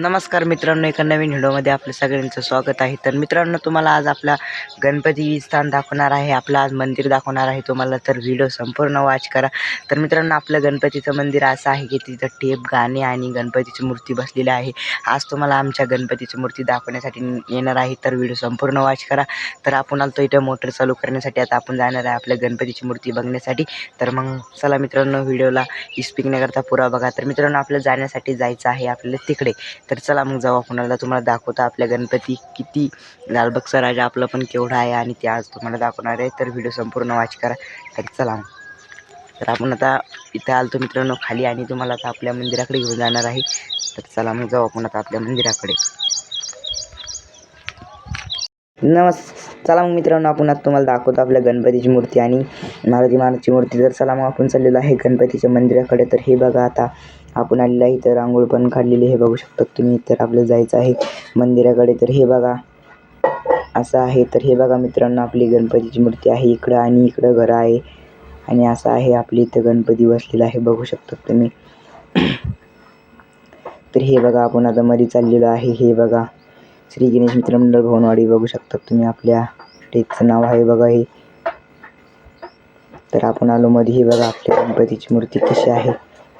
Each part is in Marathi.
नमस्कार मित्रांनो, एका नवीन व्हिडिओमध्ये आपलं सगळ्यांचं स्वागत आहे. तर मित्रांनो, तुम्हाला आज आपला गणपती स्थान दाखवणार आहे, आपलं आज मंदिर दाखवणार आहे तुम्हाला. तर व्हिडिओ संपूर्ण वॉच करा. तर मित्रांनो, आपलं गणपतीचं मंदिर असं आहे की तिथं टेप, गाणे आणि गणपतीची मूर्ती बसलेली आहे. आज तुम्हाला आमच्या गणपतीची मूर्ती दाखवण्यासाठी येणार आहे, तर व्हिडिओ संपूर्ण वॉच करा. तर आपण आलो इथं मोटर चालू करण्यासाठी. आता आपण जाणार आहे आपल्या गणपतीची मूर्ती बघण्यासाठी. तर मग चला मित्रांनो, व्हिडिओला स्किप न करता पुरा बघा. तर मित्रांनो, आपल्याला जाण्यासाठी जायचं आहे आपल्याला तिकडे. तर चला मग जाऊ आपण. तुम्हाला दाखवतो आपल्या गणपती किती लालबागचा राजा आपला पण केवढा आहे आणि ते आज तुम्हाला दाखवणार आहे. तर व्हिडिओ संपूर्ण वॉच करा. तर चला मग. तर आपण आता इथे आलतो मित्रांनो खाली आणि तुम्हाला आता आपल्या मंदिराकडे घेऊन जाणार आहे. तर चला मग जाऊ आपण आता आपल्या मंदिराकडे. चला मग मित्रांनो, आपण आता तुम्हाला दाखवतो आपल्या गणपतीची मूर्ती आणि मारुती महाराजची मूर्ती. तर चला मग आपण चाललेलो आहे गणपतीच्या मंदिराकडे. तर हे बघा, आता आपण आलेलं आहे. तर रांगोळी पण काढलेली हे बघू शकता तुम्ही. तर आपल्याला जायचं आहे मंदिराकडे. तर हे बघा असं आहे. तर हे बघा मित्रांनो, आपली गणपतीची मूर्ती आहे इकडं आणि इकडं घर आहे आणि असं आहे आपली इथं गणपती बसलेला आहे बघू शकता तुम्ही. तर हे बघा, आपण आता मध्ये चाललेलो आहे. हे बघा, श्री गणेश मित्र मंडळ भवनवाडी बघू शकता तुम्ही. आपल्या टेकचं नाव आहे बघा हे. तर आपण आलो मध्ये. हे बघा आपल्या गणपतीची मूर्ती कशी आहे,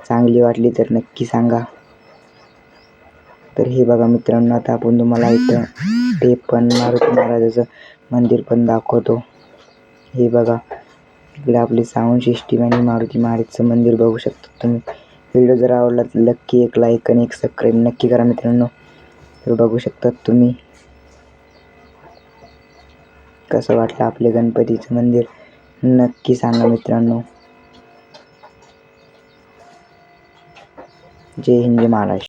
चांगली वाटली तर नक्की सांगा. तर हे बघा मित्रांनो, आता आपण तुम्हाला इथं टेप पण मारुती महाराजाचं मंदिर पण दाखवतो. हे बघा, इकडे आपली साऊंड सिस्टीम आणि मारुती महाराजचं मंदिर बघू शकता तुम्ही. व्हिडिओ जर आवडला तर नक्की एक लाईक आणि एक सबस्क्राईब नक्की करा मित्रांनो. तर बघू शकता तुम्ही कसं वाटलं आपले गणपतीचं मंदिर, नक्की सांगा मित्रांनो. जय हिंद, जय महाराष्ट्र.